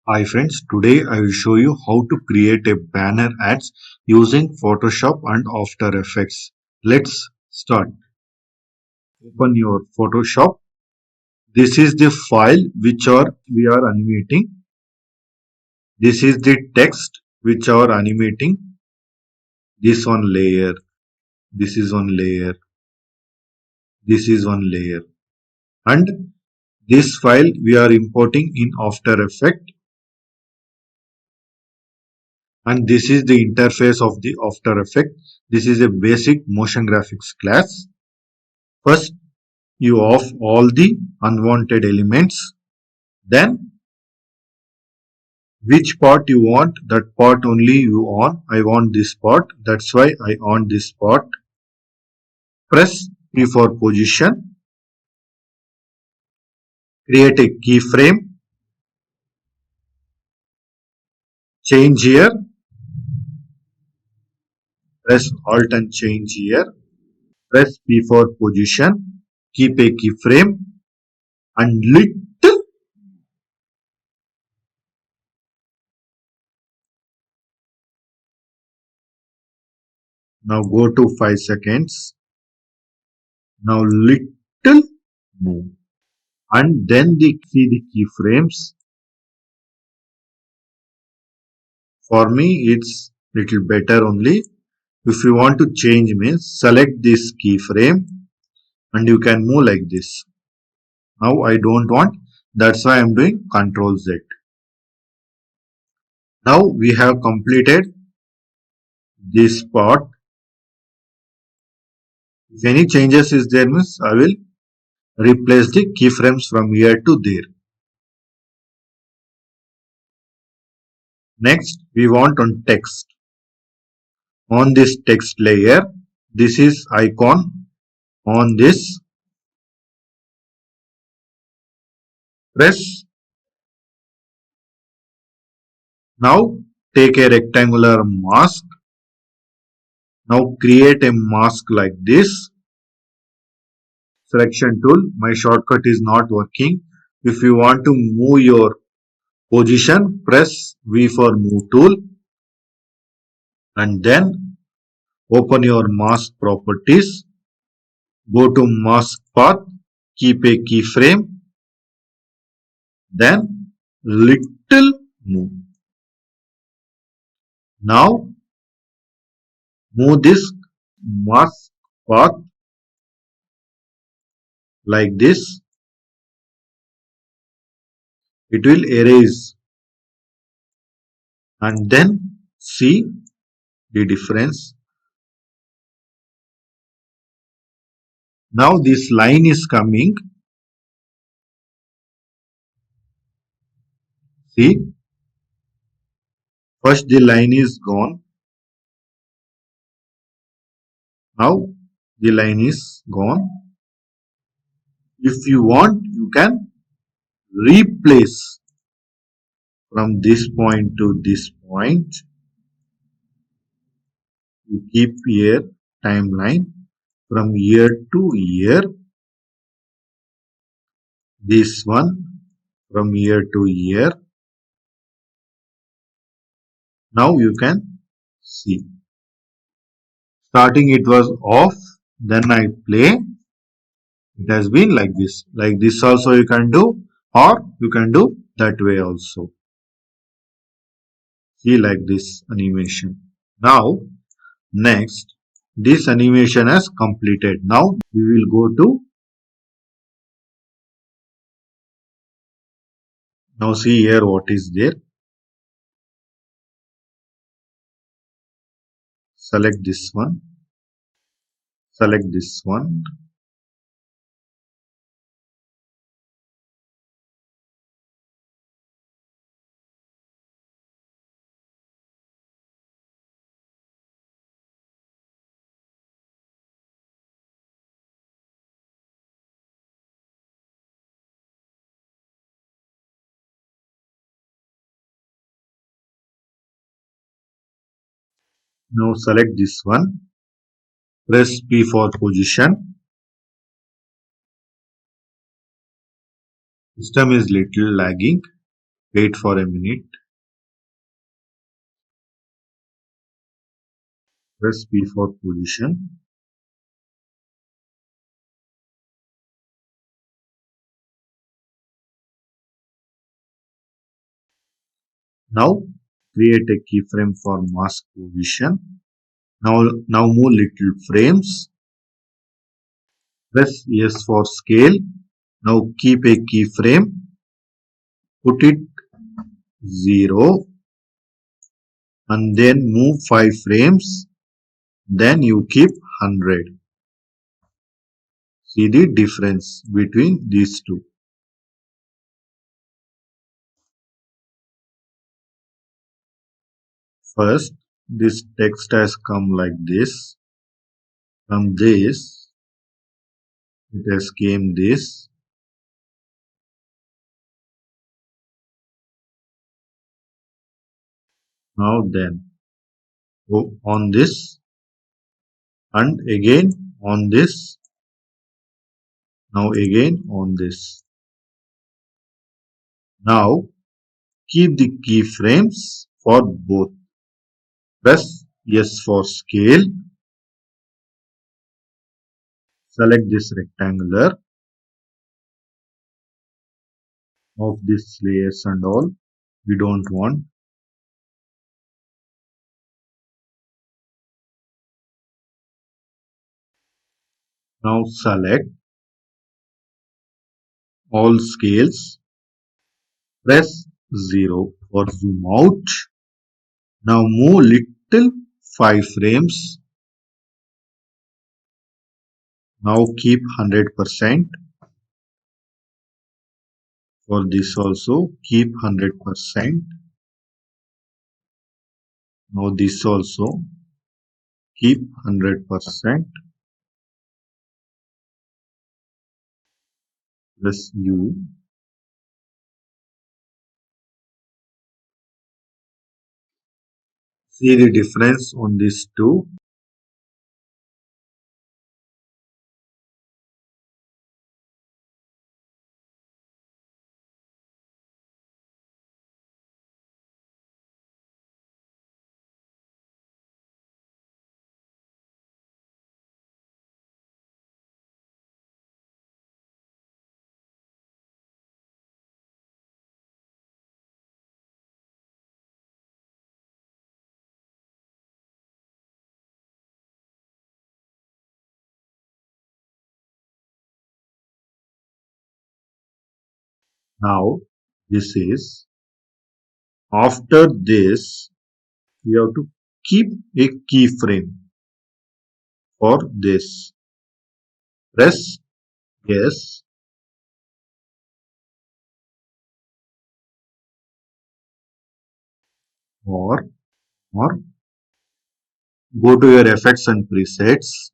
Hi friends, today I will show you how to create a banner ads using Photoshop and After Effects. Let's start. Open your Photoshop. This is the file we are animating. This is the text which are animating. This one layer. This is one layer. This is one layer. And this file we are importing in After Effects. And this is the interface of the After Effects. This is a basic motion graphics class. First, you off all the unwanted elements. Then, which part you want, that part only you on. I want this part. That's why I on this part. Press P for position. Create a keyframe. Change here. Press Alt and change here. Press P for position. Keep a keyframe. And little. Now go to 5 seconds. Now little move. And then see the keyframes. For me, it's little better only. If you want to change means select this keyframe and you can move like this. Now I don't want, that's why I'm doing Ctrl Z. Now we have completed this part. If any changes is there means I will replace the keyframes from here to there. Next we want on text. On this text layer, this is icon. On this, press. Now take a rectangular mask. Now create a mask like this. Selection tool. My shortcut is not working. If you want to move your position, press V for move tool. And then open your mask properties. Go to mask path. Keep a keyframe. Then little move. Now move this mask path like this. It will erase and then see the difference. Now this line is coming. See, first the line is gone. Now the line is gone. If you want, you can replace from this point to this point. You keep here timeline from year to year. This one from year to year. Now you can see. Starting it was off, then I play. It has been like this. Like this also you can do, or you can do that way also. See, like this animation. Now, next, this animation has completed. Now we will go to, now see here what is there. Select this one. Select this one. Now select this one. Press P for position. System is little lagging. Wait for a minute. Press P for position. Now create a keyframe for mask position. Now move little frames. Press S for scale. Now keep a keyframe. Put it 0 and then move 5 frames. Then you keep 100. See the difference between these two. First, this text has come like this. From this, it has came this. Now then, go on this and again on this. Now again on this. Now keep the keyframes for both. Press S for scale. Select this rectangular of this layers and all. We don't want. Now select all scales. Press 0 for zoom out. Now move little 5 frames. Now keep 100%. For this also keep 100%. Now this also keep 100%. Press U. See the difference on these two. Now this is after this we have to keep a keyframe for this. Press yes. Or go to your effects and presets.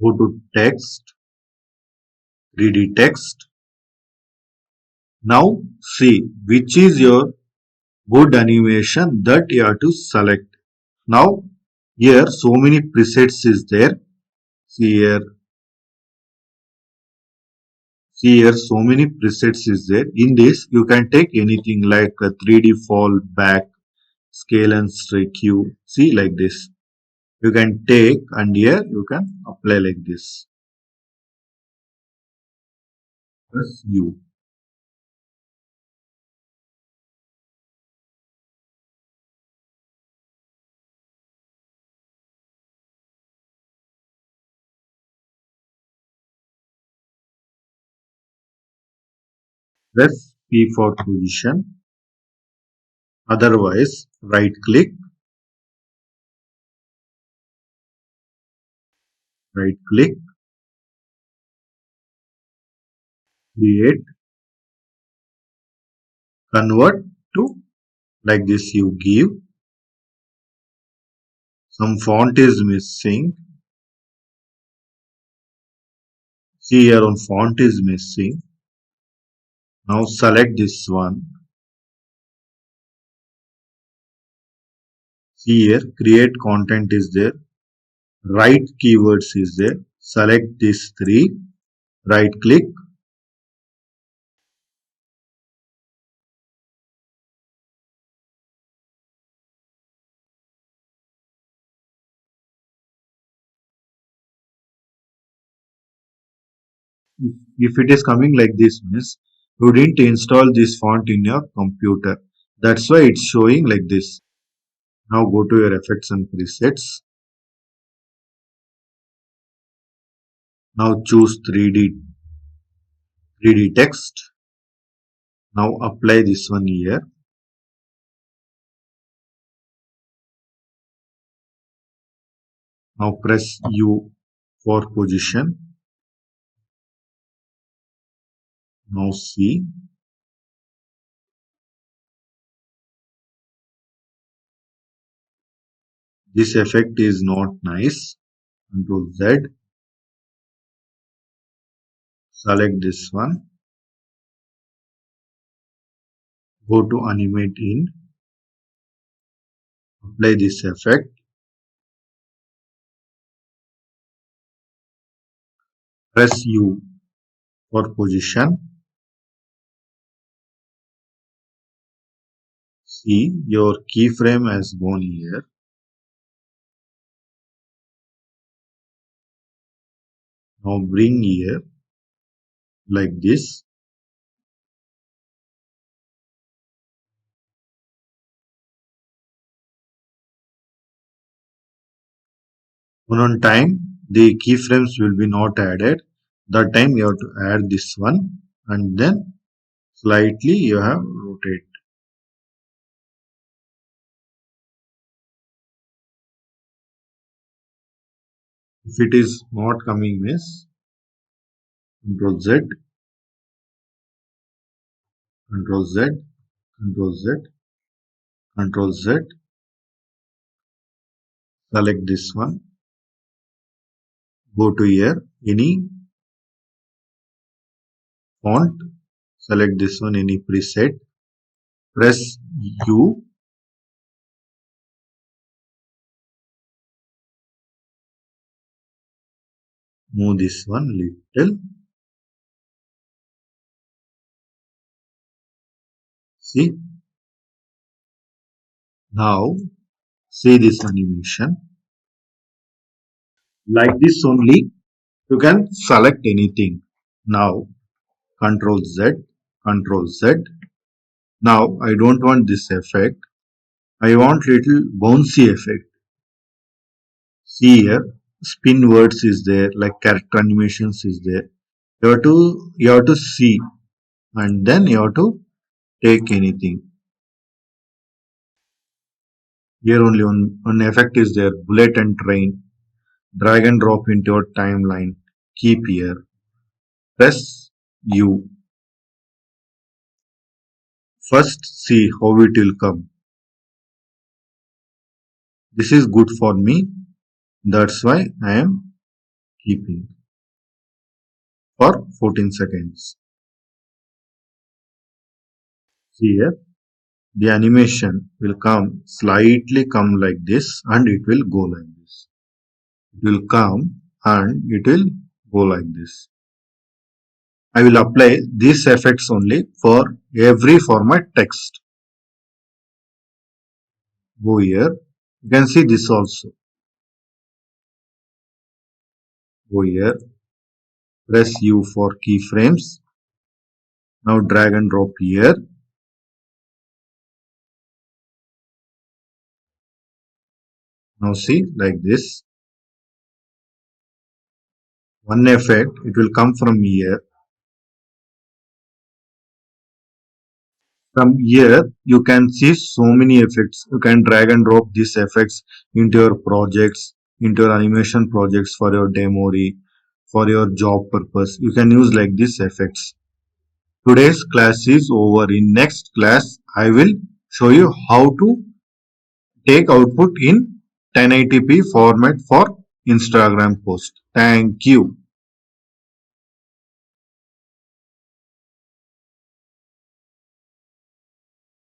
Go to text, 3D text. Now see which is your good animation that you have to select. Now here so many presets is there. See here, see here so many presets is there. In this you can take anything like a 3D fall back, scale and skew. See like this. You can take and here you can apply like this. Press U. Press P for position. Otherwise, right click, create, convert to like this. You give some font is missing. See here on font is missing. Now select this one. See here, create content is there. Write keywords is there. Select these three. right click. If it is coming like this means you didn't install this font in your computer. That's why it's showing like this. Now go to your effects and presets. Now choose 3D text. Now apply this one here. Now press U for position. Now see. This effect is not nice. Control Z. Select this one. Go to animate in. Apply this effect. Press U for position. See, your keyframe has gone here. Now bring here like this. On time, the keyframes will be not added. That time you have to add this one and then slightly you have rotate. If it is not coming means Control Z, Control Z, Control Z, Control Z. Select this one. Go to here, any font. Select this one, any preset. Press U. Move this one little. See. Now see this animation. Like this only you can select anything. Now Control Z, Control Z. Now I don't want this effect. I want little bouncy effect. See here, spin words is there, like character animations is there. You have to see and then you have to take anything. Here only one effect is there, bullet and train. Drag and drop into your timeline. Keep here. Press U. First see how it will come. This is good for me. That's why I am keeping for 14 seconds. See here, the animation will slightly come like this and it will go like this. It will come and it will go like this. I will apply these effects only for every format text. Go here. You can see this also. Go here. Press U for keyframes. Now drag and drop here. Now see like this. One effect, it will come from here. From here, you can see so many effects. You can drag and drop these effects into your projects, into your animation projects for your demo, for your job purpose. You can use like these effects. Today's class is over. In next class, I will show you how to take output in 1080p format for Instagram post. Thank you.